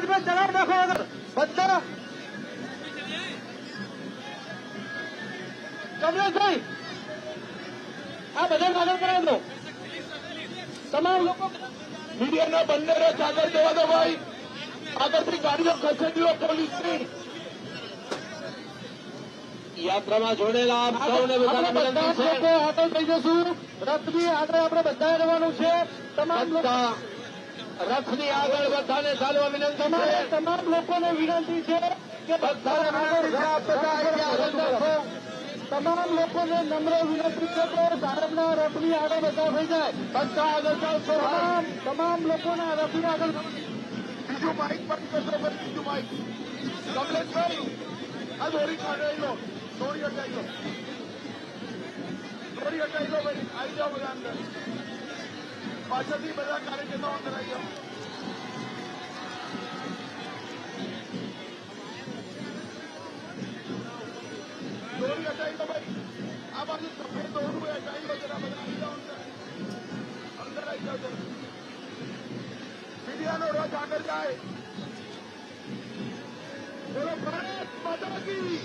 ધીમે ચલાવી નાખો આગળ બધા કમલેશભાઈ આ બધાને આગળ કરાવી દો તમામ લોકો મીડિયાના બંને આગળ જવા દો ભાઈ આગળથી ગાડીઓ ખસેડી લો પોલીસની યાત્રામાં જોડેલા આપ સૌને બધાને વિનંતી છે લોકો આગળ થઈ જશું રથની આગળ આપણે બધા રહેવાનું છે તમામ રથની આગળ બધાને ચાલવા વિનંતી છે તમામ લોકોને વિનંતી છે કે બધા તમામ લોકોને નમ્ર વિનંતી છે કે સાહેબના રથની આગળ બધા થઈ જાય બધા આગળ ચાલશો તમામ લોકોના રથની આગળ બીજું માઇક બંધ કરશો ભાઈ બીજું માઇક કમલેશભાઈ આ દોરી કાઢી લો દોરી હટાઈ લો દોરી હટાઈ લો ભાઈ આવી જાઓ બધા અંદર પાછળથી બધા કાર્યકર્તાઓ અંદર આવી જાઓ દોરી હટાઈ લો ભાઈ આ બાજુ સફેદ દોરું હટાઈ લો જરા બધા આવી જાઓ અંદર આવી જાઓ જરા મીડિયાનો રથ આગળ જાય બોલો ભારત માતા કી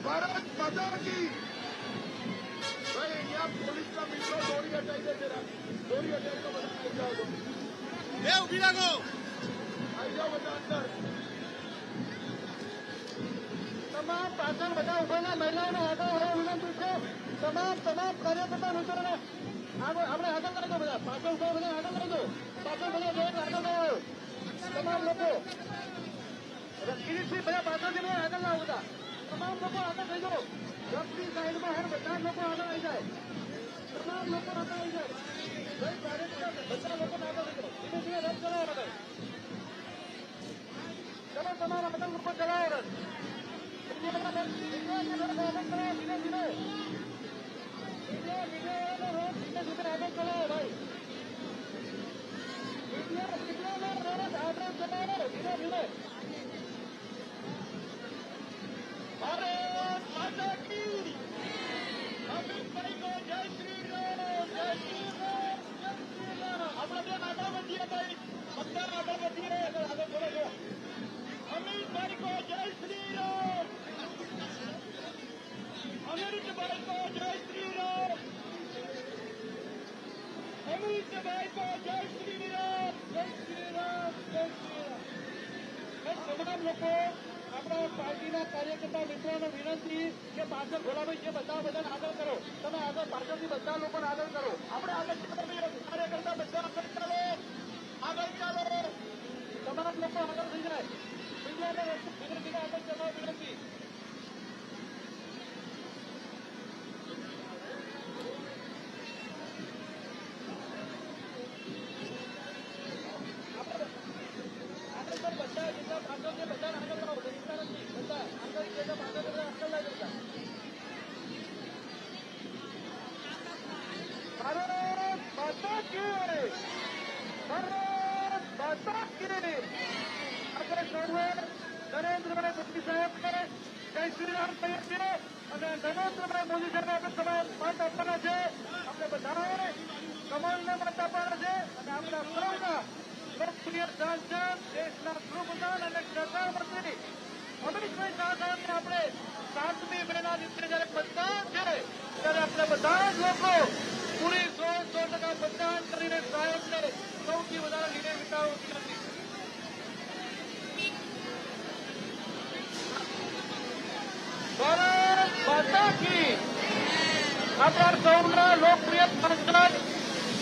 ભારત માતા કી ભાઈ અહીંયા પોલીસના મિત્રો દોરી હટાઈ દે જરા દોરી હટાઈ તો બધા આવી જાઓ તો ઉભી રાખો આવી જાઓ બધા અંદર તમામ પાછળ બધા ઉભેલા મહિલાઓને આગળ આવવા વિનંતી છે તમામ કાર્યકર્તા મિત્રોને આપણે આગળ લઈ દો બધા પાછળ ઉભા બધા આગળ લઈ દો પાછળ બધા આગળ લાવો તમામ લોકો કિરીટથી બધા પાછળથી બધા આગળ લાવો બધા તમામ લોકો આગળ થઈ જાઓ રથની સાઈડમાં હર બધા લોકો આગળ આવી જાય તમામ લોકો આગળ આવી જાય ભાઈ કાર્યકર્તા બધા લોકોને આગળ લઈ જાઓ ધીમે ધીમે રથ ચલાવો બધા ચલો તમારા બધા લોકો ચલાવો રથ ભારત માતા કી અમિતભાઈ કો જય શ્રી રામ જય શ્રી રામ જય શ્રી રામ આપણે બે આગળ વધીએ ભાઈ બધા આગળ વધીએ આગળ બોલો અમિતભાઈ કો જય શ્રી રામ અમિતભાઈ કો જય શ્રી રામ અમિતભાઈ કો જય શ્રી રામ જય શ્રી રામ જય શ્રી રામ તમામ લોકો આપણા પાર્ટીના કાર્યકર્તા મિત્રોને વિનંતી કે પાછળ ભોલાભાઈ જે બધા બધાને આગળ કરો તમે આગળ પાછળથી બધા લોકોને આગળ કરો આપણે આગળ કાર્યકર્તા બધા આગળ ચાલો તમામ લોકો આગળ થઈ જાય મીડિયાને ધીરે ધીરે આગળ જવા વિનંતી નરેન્દ્રભાઈ મોદી સાહેબને જય શ્રી રામ કહીએ છીએ અને નરેન્દ્રભાઈ મોદી સાહેબ આપણે સમય મત આપવાના છે આપણે બધાએ કમલને મત આપવાના છે અને આપણા સૌના લોકપ્રિય સાંસદ દેશના ગૃહપ્રધાન અને પ્રધાનમંત્રી અમિતભાઈ શાહ સાહેબને આપણે 7મી મેના દિવસે જયારે મતદાન છે ત્યારે આપણે બધા જ લોકો પૂરી 100% મતદાન કરીને સાહેબને સૌથી વધારે લીડે વિતાવવા વિનંતી ભારત માતા કી આપણા સૌના લોકપ્રિય સાંસદ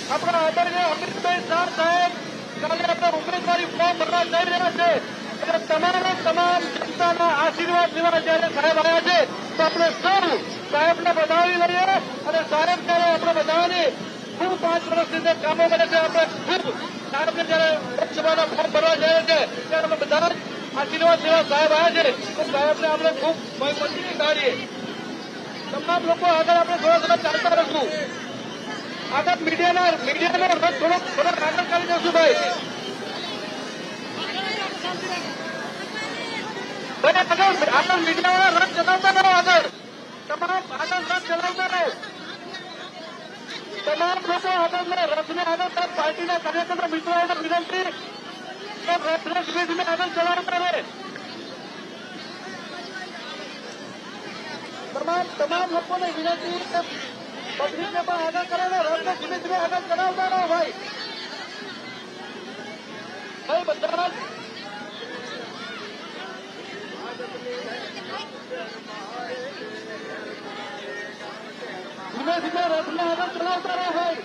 આપણા આદરણીય અમિતભાઈ શાહ સાહેબ કાલે આપણે ઉમેદવારી ફોર્મ ભરવા જઈ રહ્યા છે એટલે તમામ જનતાના આશીર્વાદ લેવા જયારે સાહેબ આવ્યા છે તો આપણે સૌ સાહેબને વધાવી લઈએ અને સાહેબ ત્યારે આપણે બધાને ખૂબ 5 વર્ષની અંદર કામો કરે છે આપણે ખૂબ સાહેબને જયારે લોકસભાના ફોર્મ ભરવા જઈએ છે ત્યારે આપણે બધા આશીર્વાદ લેવા સાહેબ આવ્યા છે તો સાહેબને આપણે ખૂબ મજબૂતી કાઢીએ તમામ લોકો આગળ આપણે થોડા ચાલતા રહીશું આગળ મીડિયાનો રથ થોડોક આગળ કરી દઈશું ભાઈ આગળ મીડિયાવાળા રથ ચલાવતા રહો આગળ તમામ આગળ રથ ચલાવતા રહો તમામ લોકો આગળ રથને આગળ પાર્ટીના કાર્યકર્તા મિત્રોને વિનંતી કે ટ્રક ધીમે ધીમે આગળ ચલાવતા રહે. તમામ લોકોને વિનંતી છે પબ્લિકને પણ આગળ કરેલો રસ્તો ધીમે ધીમે આગળ ચલાવતા રહો ભાઈ. ભાઈ બધા જ ધીમે ધીમે રથને આગળ ચલાવતા રહો ભાઈ.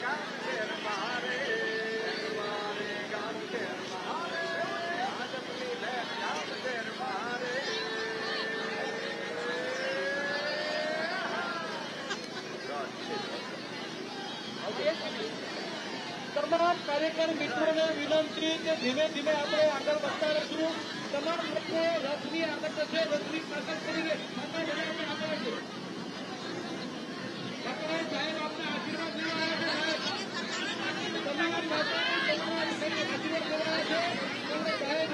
તમામ કાર્યકર મિત્રોને વિનંતી કે ધીમે ધીમે આપણે આગળ વધતા રહીશું. તમામ લોકો રથની આગળ જશે, રથની પાછળ કરીને આગળ રહીશું. સાહેબ આપના આશીર્વાદ લેવા આવ્યા છે. તમામ લોકો તમારા આશીર્વાદ લેવા આવ્યા છે. સાહેબ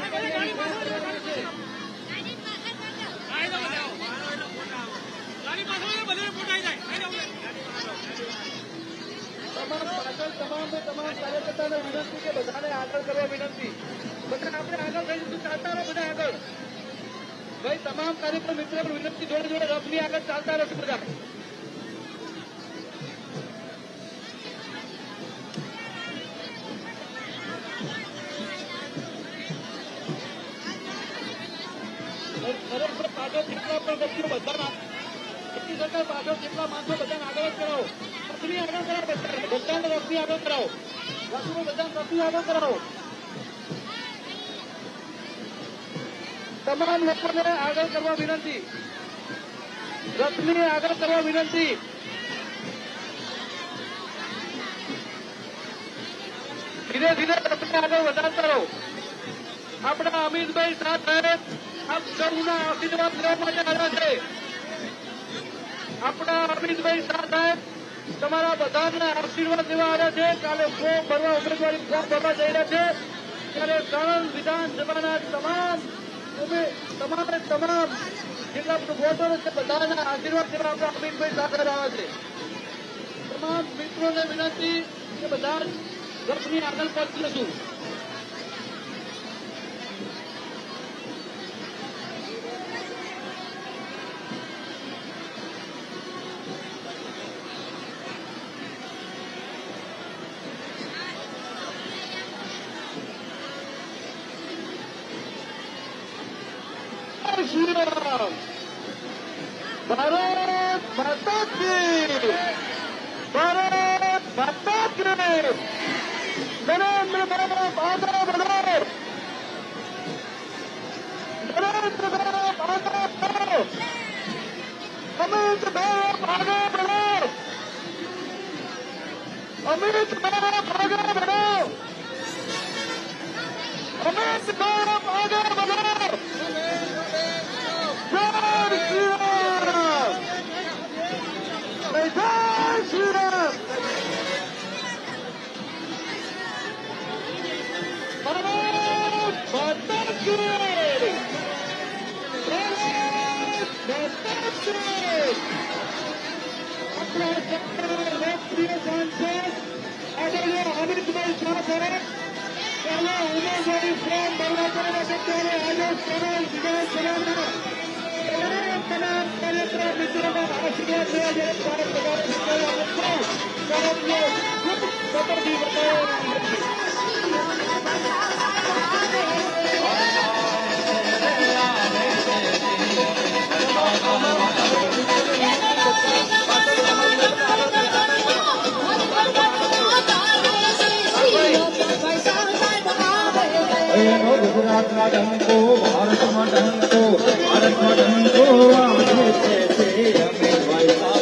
તમામ કાર્યકર્તાને વિનંતી કે બધાને આગળ કરવા વિનંતી. બધા આપણે આગળ થઈશું, ચાલતા રહો બધા આગળ. ભાઈ તમામ કાર્યક્રમ મિત્રોને વિનંતી જોડે જોડે રથની આગળ ચાલતા રહેશું બધા. ખરેખર પાછળ જેટલા પણ વ્યક્તિઓ બધાના એટલી સરકાર પાછળ જેટલા માણસો બધાને આગળ જ કરાવો. રથની આગળ કરાવો, બધાને રથની આગળ કરાવો. રથનું બધાને રથની આગળ કરાવો. તમામ લોકોને આગળ કરવા વિનંતી, રથની આગળ કરવા વિનંતી. ધીરે ધીરે રથને આગળ વધારતા રહો. આપણા અમિતભાઈ શાહ સાહેબ આપ સૌના આશીર્વાદ લેવા માટે આવ્યા છે. આપણા અમિતભાઈ શાહ સાહેબ તમારા બધાના આશીર્વાદ લેવા આવ્યા છે. કાલે ફોર્મ ભરવા ઉમેદવારી ફોર્મ ભરવા જઈ રહ્યા છે. ત્યારે સાણંદ વિધાનસભાના તમામ જેટલા વોટરો છે બધાના આશીર્વાદ લેવા આપણા અમિતભાઈ શાહ સાહેબ આવ્યા છે. તમામ મિત્રોને વિનંતી કે બધા રથની આગળ પહોંચી જશું. श्री राम, भारत माता की, भारत माता की, नरेंद्र भाई आगे बढ़ो, नरेंद्र भाई आगे बढ़ो, अमित भाई आगे बढ़ो, अमित भाई आगे बढ़ो, अमित भाई आगे बढ़ो. लोकप्रिय सांसद आदरणीय अमितभाई शाह साहेब पहले उमेदवारी फॉर्म भरवा करने से पहले आज सारण विधानसभा તમામ કાર્યક્રમ મિત્રોના આશીર્વાદ લેવા જયારે ભારત સપરથી ગુજરાતમાં ડંકો, ભારતમાં ડંકો, ભારતમાં ડંકો આવે છે અમિતભાઈ શાહ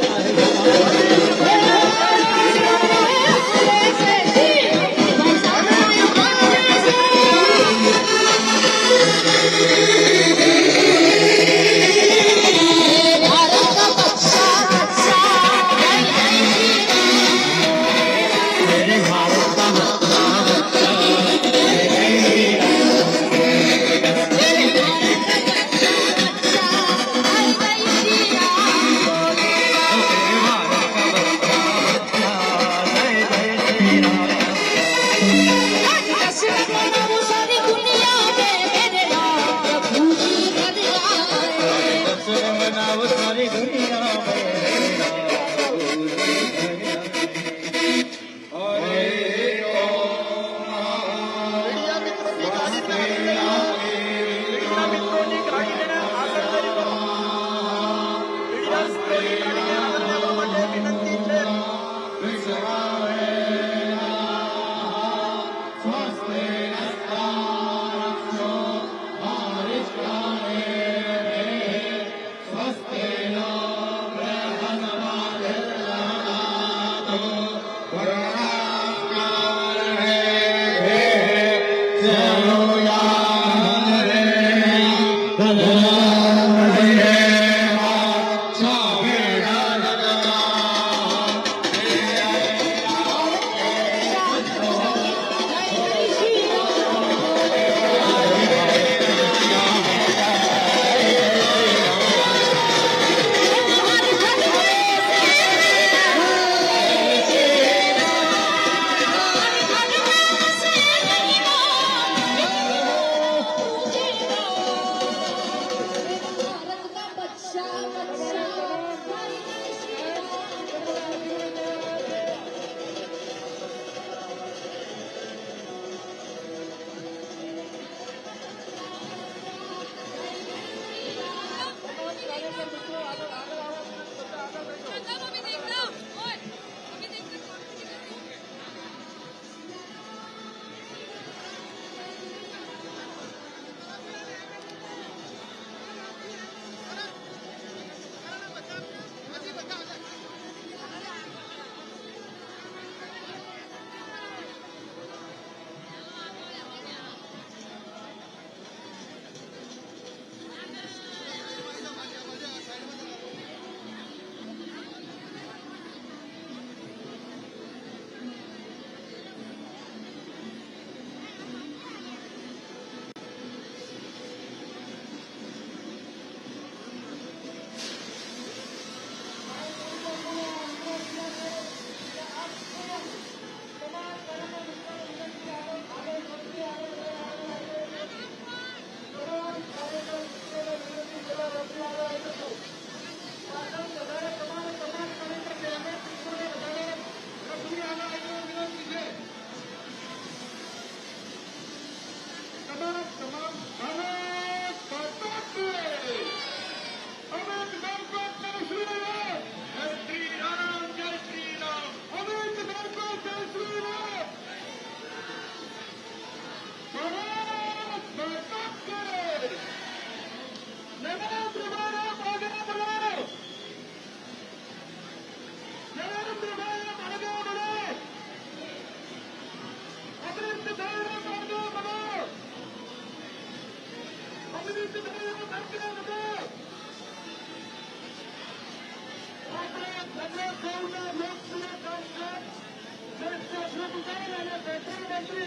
पेट्रोल मंत्री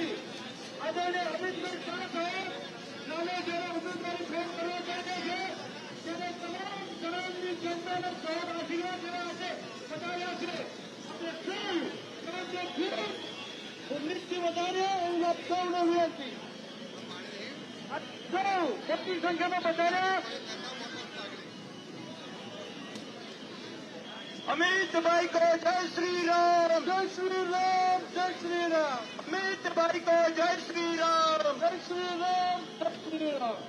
आदरणीय अमितભાઈ શાહ સાહેબ નામે જયારે ઉમેદવારી ફોર્મ કરવા ચાલે છે ત્યારે તમામ સમાજની જનતાને સહયોગ આશીર્વાદ જેવા આપણે બતાવ્યા છે. આપણે સૌ કામથી નિશ્ચિત વધારે એવું આપ સૌને વિનંતી. આપ સૌ મોટી સંખ્યામાં વધારે અમિતભાઈ કો જય શ્રી રામ, જય શ્રી રામ, જય શ્રી રામ. અમિતભાઈ કો જય શ્રી રામ, જય શ્રી રામ, જય શ્રી રામ.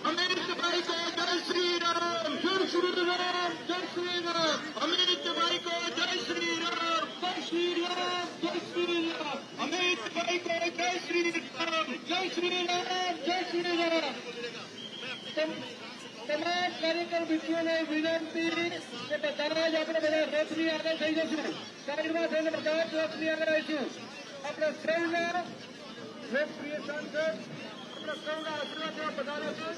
અમિતભાઈ કો જય શ્રી રામ, જય શ્રી રામ, જય શ્રી રામ. અમિતભાઈ કો જય શ્રી રામ, જય શ્રી રામ, જય શ્રી રામ. અમિતભાઈ કો જય શ્રી રામ, જય શ્રી રામ, જય શ્રી રામ. તમામ કાર્યકર મિત્રોને વિનંતી કે બધા જ આપણે બધા રથની આગળ થઈ જશું. સાઈડમાં થઈને બધા જ રથની આગળ આવીશું. આપણે સૌના લોકપ્રિય સાંસદ આપણા સૌના આશીર્વાદ જેવા બધા છે.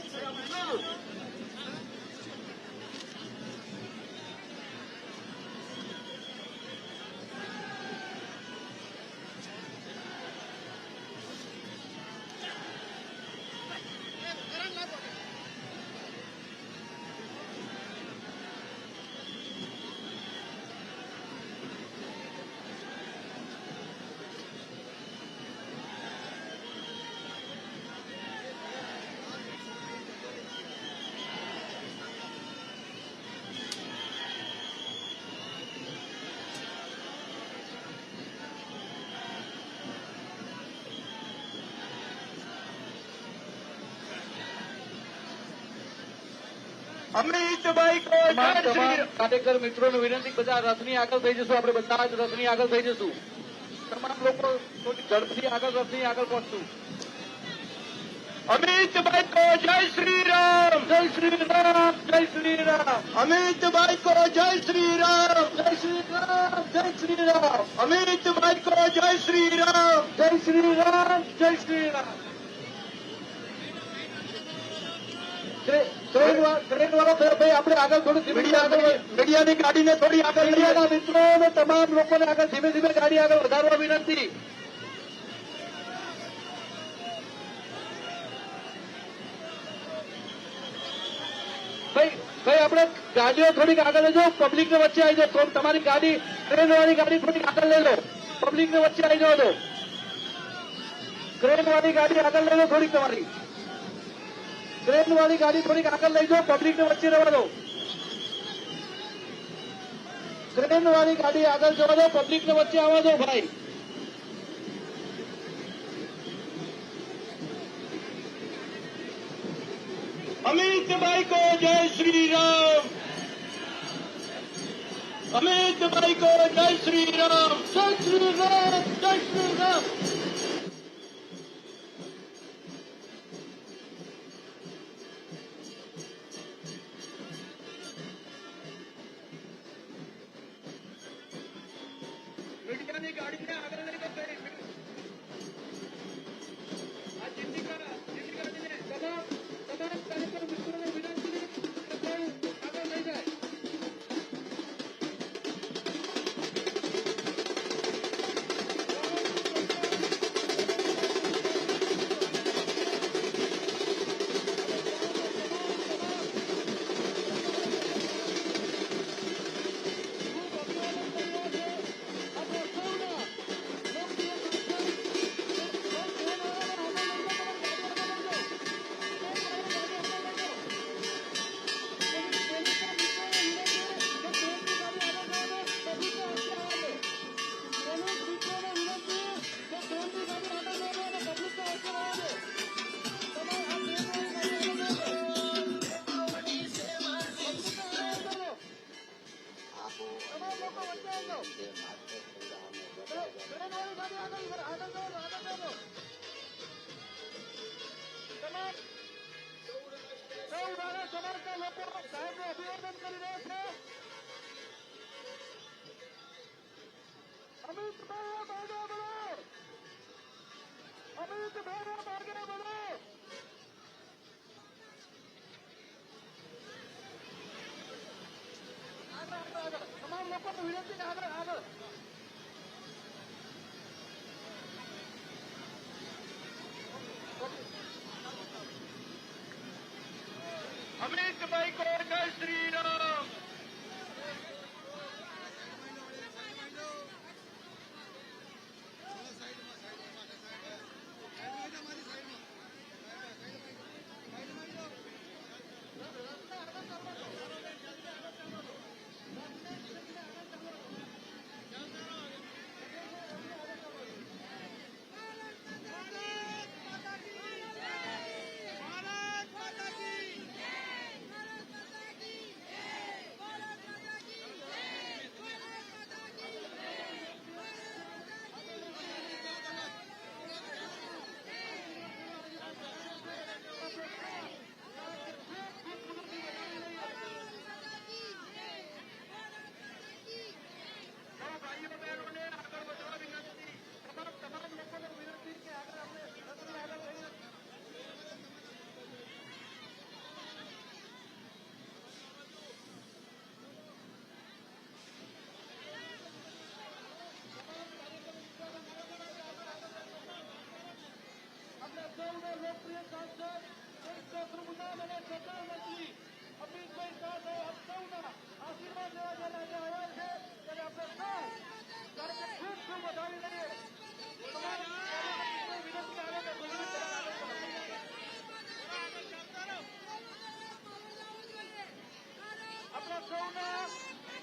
અમિતભાઈ કો તમામ કાર્યકર મિત્રોને વિનંતી બધા રથની આગળ થઈ જશું. આપણે બધા જ રથની આગળ થઈ જશું. તમામ લોકો થોડી ઝડપથી આગળ રથની આગળ પહોંચશું. અમિતભાઈ કો જય શ્રી રામ, જય શ્રી રામ, જય શ્રી રામ. અમિતભાઈ કો જય શ્રી રામ, જય શ્રી રામ, જય શ્રી રામ. અમિતભાઈ કો જય શ્રી રામ, જય શ્રી રામ, જય શ્રી રામ. ટ્રેન વાળો ભાઈ આપણે આગળ થોડું મીડિયાની ગાડીને થોડી આગળ મીડિયાના મિત્રો અને તમામ લોકોને આગળ ધીમે ધીમે ગાડી આગળ વધારવા વિનંતી. ભાઈ આપણે ગાડીઓ થોડીક આગળ લેજો, પબ્લિકને વચ્ચે આવી જાઓ. તમારી ગાડી ટ્રેન વાળી ગાડી થોડીક આગળ લઈ લો, પબ્લિકને વચ્ચે આવી જાઓ. તો ટ્રેન વાળી ગાડી આગળ લઈ લો, થોડીક તમારી ટ્રેન વાળી ગાડી થોડીક આગળ લઈ જાઓ, પબ્લિકને વચ્ચે રહેવા દો. ટ્રેન વાળી ગાડી આગળ જવા દો, પબ્લિકને વચ્ચે આવવા દો ભાઈ. અમિતભાઈ કો જય શ્રી રામ, અમિતભાઈ કો જય શ્રી રામ, જય શ્રી રામ, જય શ્રી રામ. મીડિયાની ગાડીને આગળ લઈ ગયો. આ જીતી ગાડીને તમામ કાર્યકર મિત્રોને વિનંતી કે સૌ આગળ લઈ જાય. વિનંતી કે આગળ આગળ અમિતભાઈ કોરકર શ્રીરામ. ભાઈઓ બહેનોને આગળ વધવા વિનંતી. તમામ લોકોને વિનંતી કે આગળ આપણે આગળ લઈને अपने सौने लोकप्रिय सांसद प्रमुखान અને સહકાર મંત્રી અમિતભાઈ શાહ સાહેબ આપ સૌના આશીર્વાદ લેવા જઈને આજે આવ્યા છે ત્યારે આપણે સૌ સાથે ખૂબ ખૂબ વધાવી લઈએ. તમામ કાર્યકર્તાઓને વિનંતી આવે કે આપણા સૌના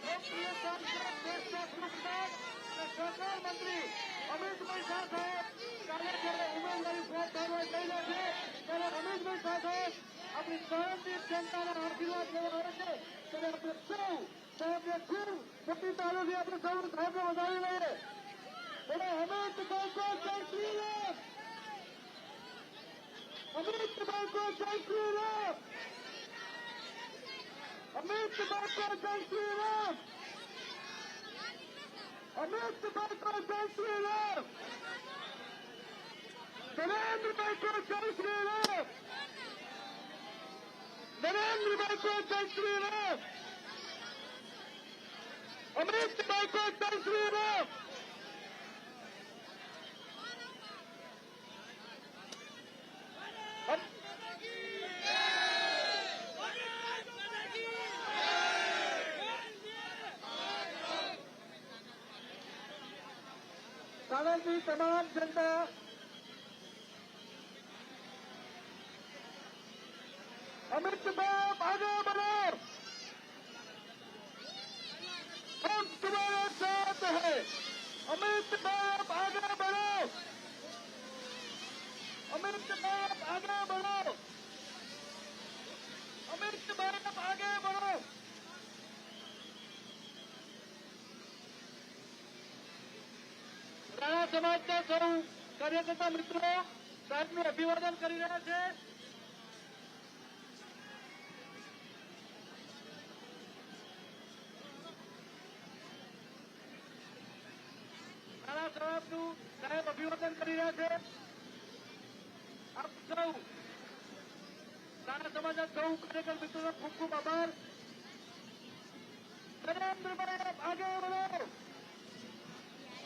લોકપ્રિય સાંસદ દેશના પ્રમુખાન અને સહકાર મંત્રી અમિતભાઈ શાહ સાહેબ કાર્યકર્તા ઉમેદવારી ફોર્મ ભરવા જઈ રહ્યા છે ત્યારે અમિતભાઈ શાહ સાહેબ આપણી સહનની જનતાના આશીર્વાદ લેવા આવે છે ત્યારે આપણે સૌ સાહેબને ખૂબ મોટી તાળીઓથી આપણે સૌ સાહેબને વધાવી લઈએ. ત્યારે અમિતભાઈ કો જય શ્રી રામ. અમિતભાઈ કો જય શ્રી રામ. અમિતભાઈ કો જય શ્રી રામ. અમિતભાઈ કો જય શ્રી રામ. नरेंद्र भाई को जय श्री राम. नरेंद्र भाई को जय श्री राम. अमित भाई को जय श्री राम. सारण की तमाम जनता अमित भाई आगे बढ़ो. हम तुम्हारे साथ हैं. अमित भाई आगे बढ़ो. अमित भाई आगे बढ़ो. अमित भाई आगे बढ़ो. રાણા સમાજના સૌ કાર્યકર્તા મિત્રો સાહેબનું અભિવાદન કરી રહ્યા છે. રાણા સાહેબનું સાહેબ અભિવાદન કરી રહ્યા છે. આપ સૌ રાણા સમાજના સૌ કાર્યકર મિત્રોનો ખૂબ ખૂબ આભાર. નરેન્દ્રભાઈ આપ આગે बढ़ो.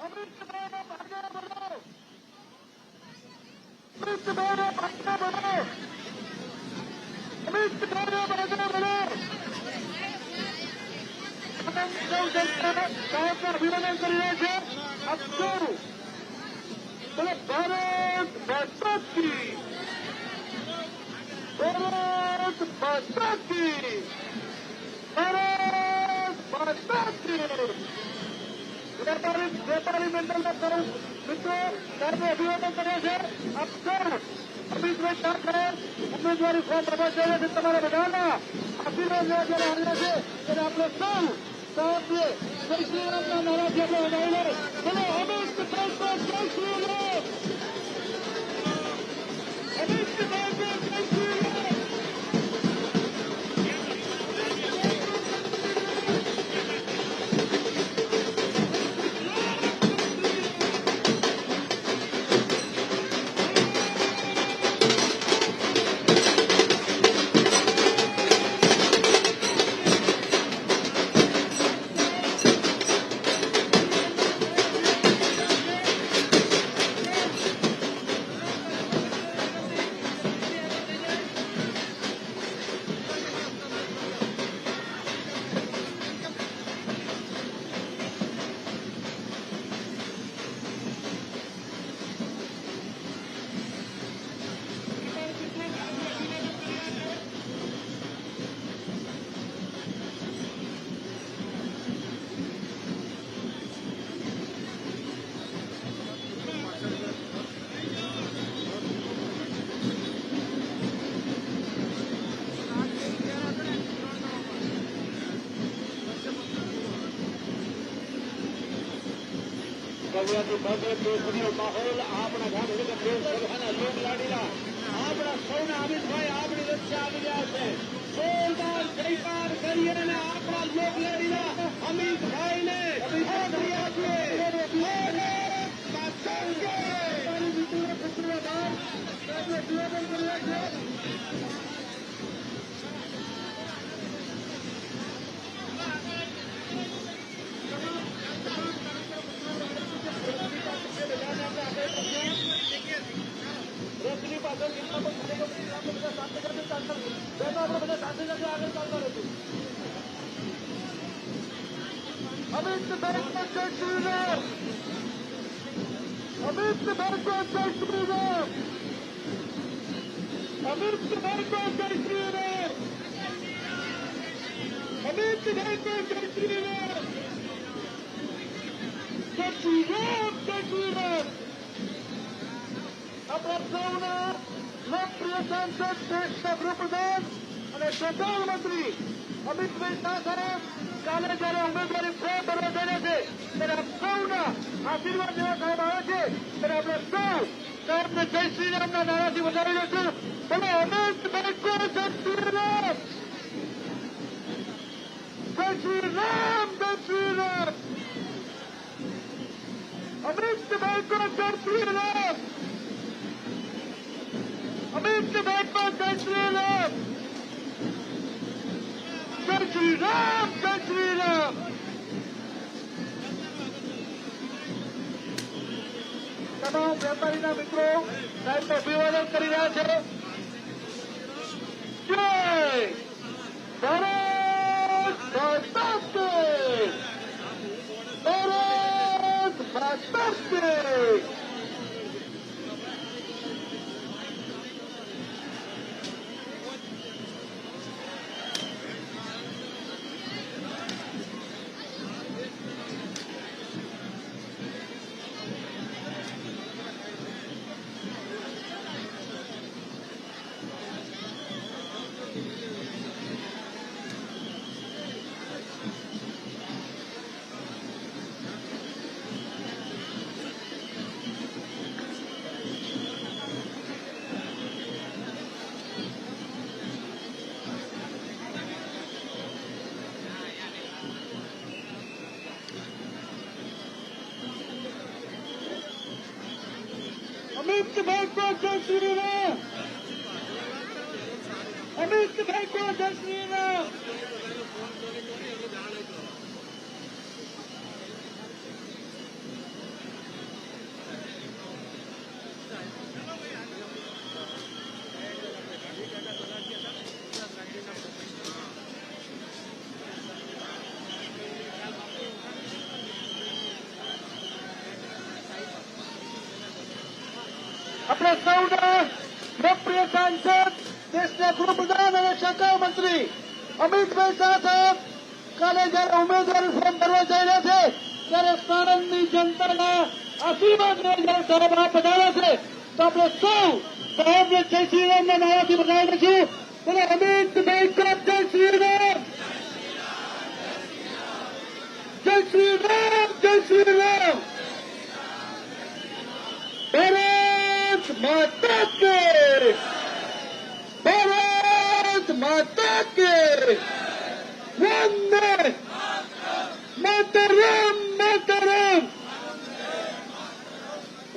अमित भाई आप आगे बढ़ो. अमित भाई आप आगे बढ़ो. अमित भाई आप आगे बढ़ो. हम सौ जनता साहब का अभिनंदन कर रहे थे. अब सौ बोले भारत माता की. भारत माता की. भारत माता की. વેપારી મંડળના સૌ મિત્રો સાહેબને અભિવાદન કરે છે. આપ સૌ અમિતભાઈ શાહ સાહેબ ઉમેદવારી ફોર્મ ભરવા જઈ રહ્યા છે. તમારા બધાના આશીર્વાદ લેવા જયારે આવ્યા છે ત્યારે આપણે સૌ સાહેબને જય શ્રી રામના નારાથી આપણે વધાવી લઈએ. બોલો અમિતભાઈ કો જય શ્રી રામ. અમિતભાઈ કો જય શ્રી રામ. ભવ્યાથી ભવ્ય કેસરીનો માહોલ આપણા ગાંધીનગર લોકસભાના લોકલાડીલા આપણા સૌના અમિતભાઈ આપણી વચ્ચે આવી રહ્યા છે. જોરદાર જયકાર કરીએ અને આપણા લોકલાડીલા અમિતભાઈને આવકારીએ છીએ. રથની પાછળ જેટલા પણ કાર્યકર્તા આપણે બધા સાથે સાથે ચાલતા રહીશું. આપણે બધા સાથે સાથે આગળ ચાલતા રહીશું. અમિતભાઈ જય શ્રી રામ. અમિતભાઈ જય શ્રી રામ. અમિતભાઈ જય શ્રી રામ. અમિતભાઈ જય શ્રી રામ. જય શ્રી રામ. જય શ્રી રામ. આપણા સૌના લોકપ્રિય સાંસદ દેશના ગૃહપ્રધાન અને પ્રધાનમંત્રી અમિતભાઈ શાહ સાહેબ કાલે જયારે ઉમેદવારી ફોર્મ ભરવા જઈને છે ત્યારે આપ સૌના આશીર્વાદ લેવા સાહેબ આવે છે ત્યારે આપણે સૌ સાહેબને જય શ્રી રામના નારાથી વધાવી લઈશું. બોલો અમિતભાઈ કો જય શ્રી રામ. જય શ્રી રામ. જય શ્રી રામ. અમિતભાઈ કો જય શ્રી રામ. અમિતભાઈ કો જય શ્રી રામ. જય શ્રી રામ. જય શ્રી રામ. તમામ વેપારીના મિત્રો સાહેબને અભિવાદન કરી રહ્યા છે. જય ભારત માતા કી. ભારત માતા કી. અમિતભાઈ કો જય શ્રી રામ. અમિતભાઈ કો જય શ્રી રામ. આપણે સૌના લોકપ્રિય સાંસદ દેશના ગૃહપ્રધાન અને સહકાર મંત્રી અમિતભાઈ શાહ સાહેબ કાલે જયારે ઉમેદવારી ફોર્મ ભરવા જઈ રહ્યા છે ત્યારે સાણંદની જનતાના આશીર્વાદ જયારે સાહેબ આ પધાર્યા છે તો આપણે સૌ સાહેબને જય શ્રી રામના નારાથી વધાવી લઈશું. અને અમિતભાઈ કો જય શ્રી રામ. જય શ્રી રામ. જય શ્રી રામ. ભારત માતા કી. ભારત માતા કી. વંદે માતરમ. માતરમ.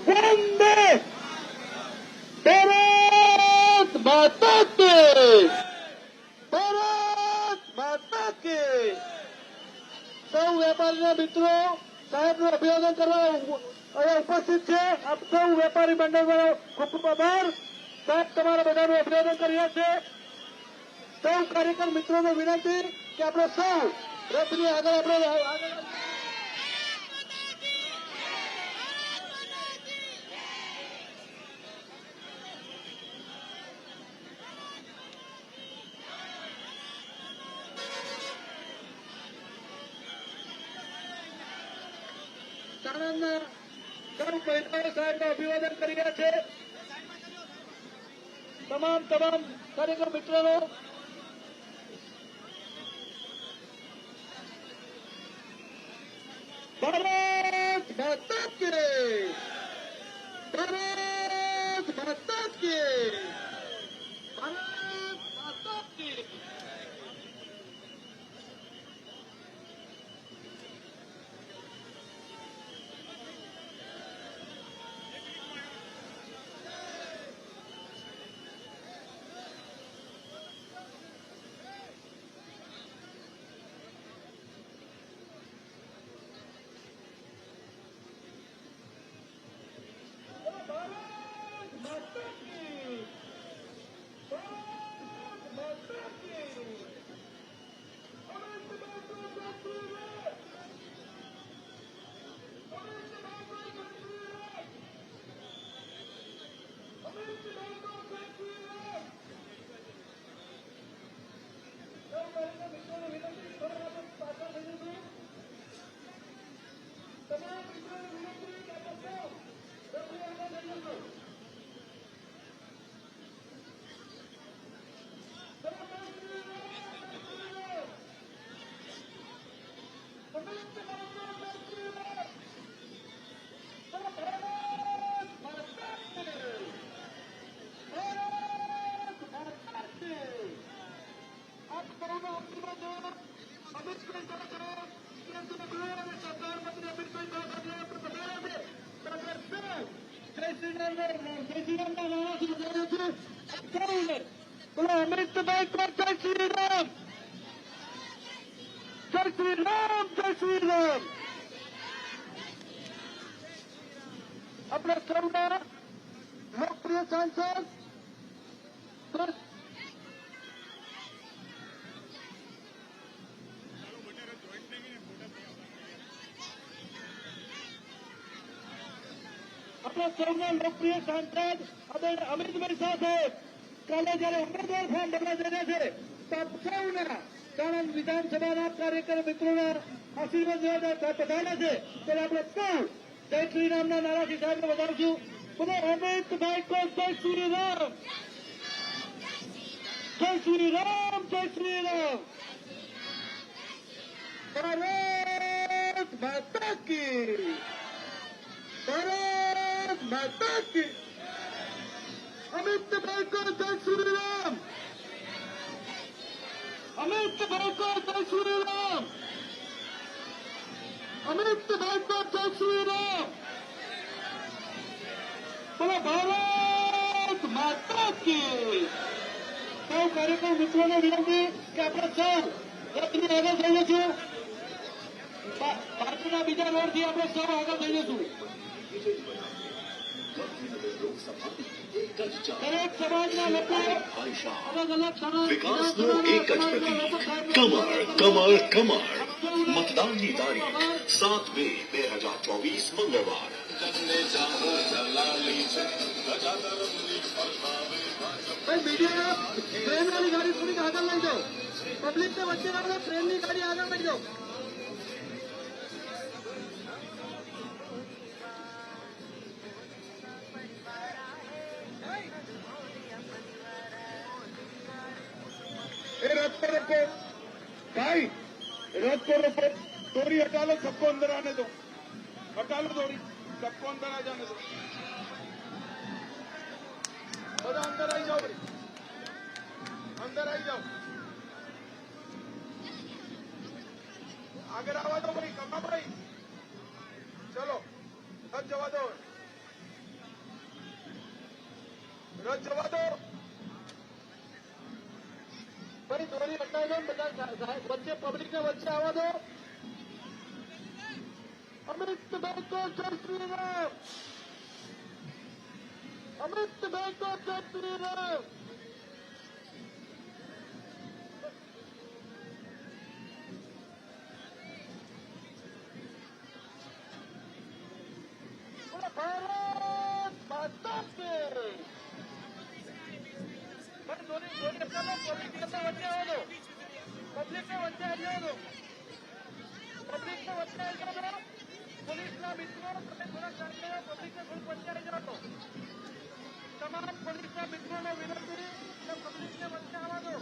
વંદે ભારત માતા કી. ભારત માતા કી. સૌ વેપારીના મિત્રો સાહેબનું અભિવાદન કરવા અહીંયા ઉપસ્થિત છે. આપ સૌ વેપારી મંડળ વાળા ખૂબ ખૂબ આભાર. સાહેબ તમારા બધાનું અભિવાદન કર્યા છે. સૌ કાર્યકર મિત્રોને વિનંતી કે આપણે સૌ રથની આગળ આપણે સાણંદના સૌ મહિલાઓ સાહેબનું અભિવાદન કરી રહ્યા છે. તમામ કાર્યકર મિત્રોનો ભારત माता की भारत माता की भारत माता की अमृतभाई को जय श्री राम जय श्री राम जय श्री राम अपने सौना लोकप्रिय सांसद अपना सौना लोकप्रिय सांसद अमितभाई शाह साहेब કાલે જયારે ઉમેદવાર ફોર્મ ભરવા જઈને છે તો આપ સૌના કારણ વિધાનસભાના કાર્યકર મિત્રોના આશીર્વાદ બધાના છે ત્યારે આપણે સૌ જય શ્રી રામના નારાથી સાહેબને વધારશું બોલો અમિતભાઈ કો જય શ્રી રામ જય શ્રી રામ જય શ્રી રામ ભારત માતા की भारत माता की अमितभाई को जय श्री राम अमितभाई को जय श्री राम अमितभाई को जय श्री राम बोलो भारत माता की સૌ કાર્યકર મિત્રોને વિનંતી કે આપણે સૌ રથની આગળ થઈ જશું પાર્ટીના બીજા રોડથી આપણે સૌ આગળ થઈ જશું દરેક સમાજના લોકો અલગ અલગ વિકાસનો એક જ પ્રતીક કમળ કમળ કમળ મતદાનની તારીખ 7 મે 2024 મંગળવાર ભાઈ મીડિયા ટ્રેન વાળી ગાડી થોડીક આગળ લઈ જાઓ પબ્લિક ને વચ્ચે રાખો ટ્રેનની ગાડી આગળ લઈ જાઓ रथ को रखो भाई रथ को रखो डोरी हटा लो सबको अंदर आने दो हटा लो डोरी सबको अंदर आ जाने दो બધા अंदर आई जाओ भाई अंदर आई जाओ आगे आवा दो भाई कमा भाई चलो रथ जवा दो रथ जवा दो भाई दोरी हटाई दो બધા વચ્ચે પબ્લિક ને વચ્ચે આવવા દો અમિતભાઈ को जय श्री राम अमितभाई को जय श्री राम भारत माता के दोरी हटा लो पब्लिक ने वच्चे आवा दो पब्लिक ने वच्चे आ जाओ पब्लिक ने वच्चे आ जाओ पुलिस ना मित्रों તમે થોડા ચાલી જાઓ પબ્લિક ને થોડું વચ્ચે આવી જાઓ તમામ પોલીસ ના મિત્રોને વિનંતી કે પબ્લિક ને વચ્ચે આવવા દો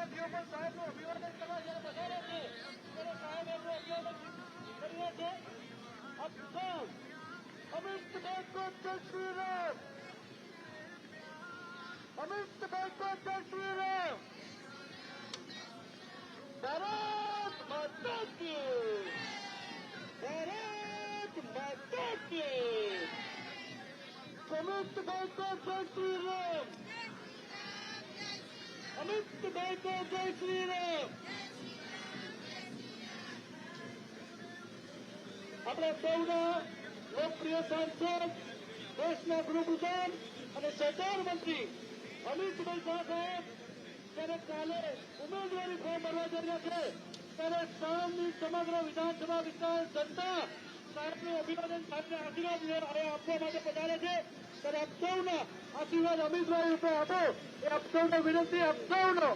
વિદ્યાર્થીઓ પણ સાહેબનું અભિવાદન કરવા જયારે પધારે છે ત્યારે સાહેબ એમનું અભિવાદન કરીએ છે. અફસોસ અમિતભાઈ કો જય શ્રી રામ, અમિતભાઈ કો જય શ્રી રામ. ભારત માતા કી, ભારત માતા કી. અમિતભાઈ કો જય શ્રી રામ, અમિતભાઈ કો જય શ્રી રામ. આપણા સૌના લોકપ્રિય સાંસદ, દેશના ગૃહપ્રધાન અને સહકાર મંત્રી અમિતભાઈ શાહ સાહેબ ત્યારે કાલે ઉમેદવારી ફોર્મ ભરવા જઈ રહ્યા છે ત્યારે સામની સમગ્ર વિધાનસભા વિસ્તાર જનતા સાહેબનું અભિવાદન સાહેબને આશીર્વાદ આપવા માટે પધારે છે ત્યારે આપ સૌના આશીર્વાદ અમિતભાઈ ઉપર આપો એ આપ સૌને વિનંતી. આપ સૌનો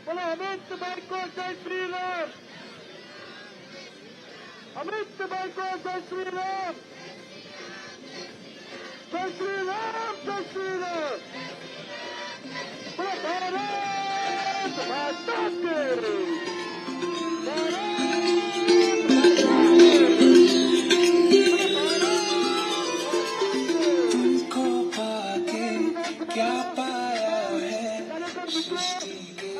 બોલો અમિતભાઈ કો જય શ્રી રામ, અમિતભાઈ કો જય શ્રી રામ, જય શ્રી રામ, જય શ્રી રામ. બોલો ભારત માતા કી, ભારત को पाके क्या पाया है सृष्टि के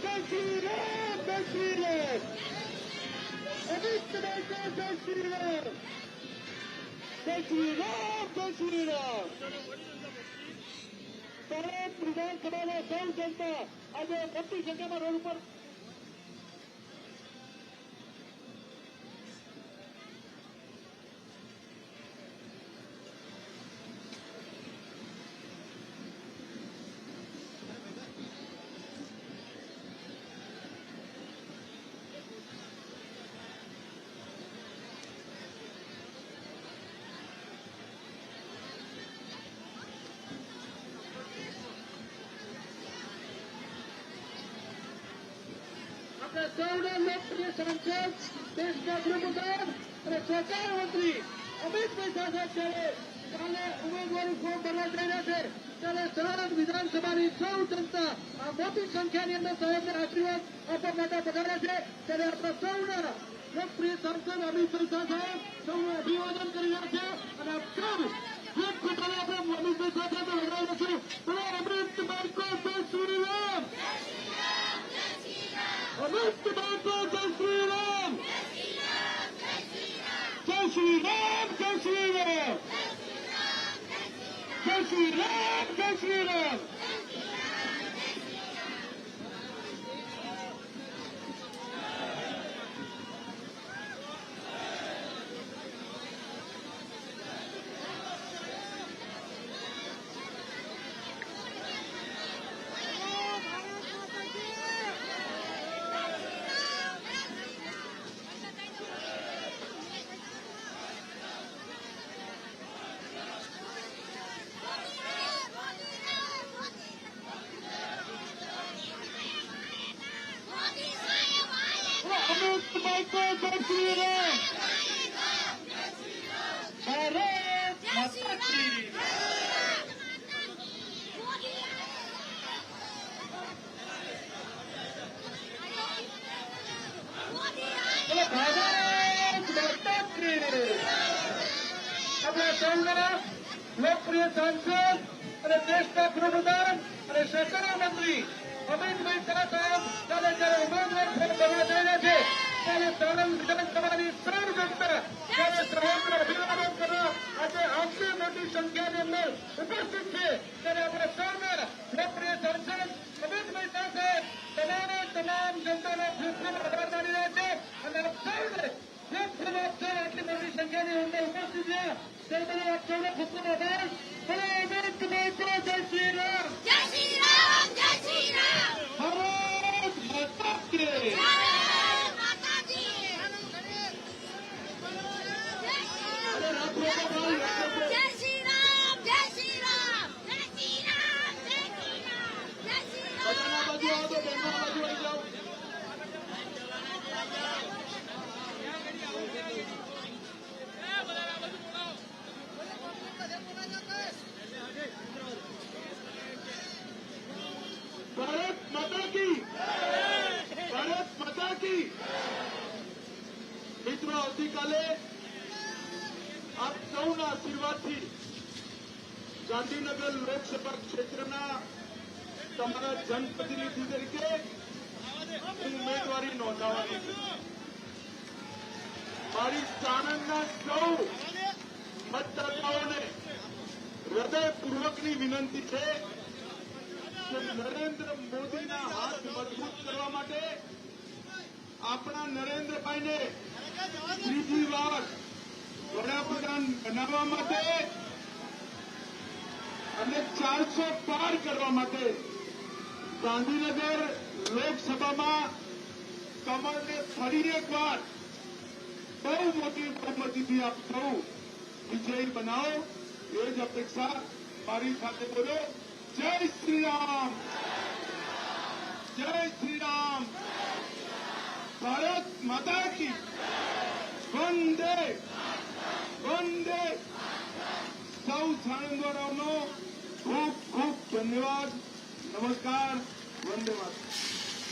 जय श्री राम, जय श्री राम. अमितभाई को जय श्री राम, जय श्री राम, जय श्री राम. ભારત વિધાનસભાના સૌ જનતા આજે મોટી સંખ્યામાં રોડ ઉપર આપણા સૌના લોકપ્રિય સાંસદ, દેશના ગૃહપ્રધાન અને સહકાર મંત્રી અમિતભાઈ શાહ સાહેબ જ્યારે કાલે ઉમેદવારી ફોર્મ ભરવા જઈ રહ્યા છે ત્યારે સાણંદ વિધાનસભાની સૌ જનતા આ મોટી સંખ્યાની અંદર સાહેબને આશીર્વાદ આપવા માટે પધાર્યા છે ત્યારે આપણા સૌના લોકપ્રિય સાંસદ અમિતભાઈ શાહ સાહેબ સૌનું અભિવાદન કરી રહ્યા છે અને આપ સૌ એક પ્રકારે આપણે અમિતભાઈ શાહ સાહેબને વધાવ્યા છે. બોલો અમિતભાઈ કો જય શ્રી રામ, અમિતભાઈ કો જય શ્રી રામ, જય શ્રી રામ, જય શ્રી રામ, જય શ્રી રામ, જય શ્રી રામ. અમિતભાઈ કો જય શ્રી રામ, ભારત માતા કી. બોલો ભારત માતા કી. આપણા સૌના લોકપ્રિય સાંસદ અને દેશના ગૃહપ્રધાન અને સહકાર મંત્રી અમિતભાઈ શાહ સાહેબ કાલે જ્યારે ઉમેદવાર ફોર્મ ભરવા જઈ રહ્યા છે ત્યારે સાણંદ વિધાનસભાની સૌ જનતા જ્યારે સાહેબનું અભિવાદન કરવા આજે આટલી મોટી સંખ્યાની અંદર ઉપસ્થિત છે ત્યારે આપણે સૌના લોકપ્રિય સાંસદ અમિતભાઈ શાહ સાહેબ તમામ જનતાનો ખૂબ ખૂબ આભાર માની રહ્યા છે અને આપ સૌને ખૂબ ખૂબ આપ સૌ આટલી મોટી સંખ્યાની અંદર ઉપસ્થિત છે ત્યારે આપ સૌને ખૂબ ખૂબ આભાર. બોલો અમિતભાઈ કો જય શ્રી રામ, જય શ્રી રામ, જય શ્રી રામ. ભારત માતા કી. ભારત માતા કી. આવતીકાલે આપ સૌના આશીર્વાદથી ગાંધીનગર લોકસભા ક્ષેત્રના તમારા જનપ્રતિનિધિ તરીકે હું ઉમેદવારી નોંધાવવાનો છું. મારી સાણંદના સૌ મતદાતાઓને હૃદયપૂર્વકની વિનંતી છે કે નરેન્દ્ર મોદીના હાથ મજબૂત કરવા માટે આપણા નરેન્દ્રભાઈને ત્રીજી વાર વડાપ્રધાન બનાવવા માટે અને 400 પાર કરવા માટે ગાંધીનગર લોકસભામાં કમળને ફરી એકવાર બહુ મોટી બહુમતીથી આપ સૌ વિજયી બનાવો એ જ અપેક્ષા. મારી સાથે બોલો, જય શ્રી રામ, જય શ્રી રામ, ભારત માતા કી વંદે વંદે. સૌ સાણંદવાળાઓનો ખૂબ ખૂબ ધન્યવાદ. નમસ્કાર. વંદે માતરમ.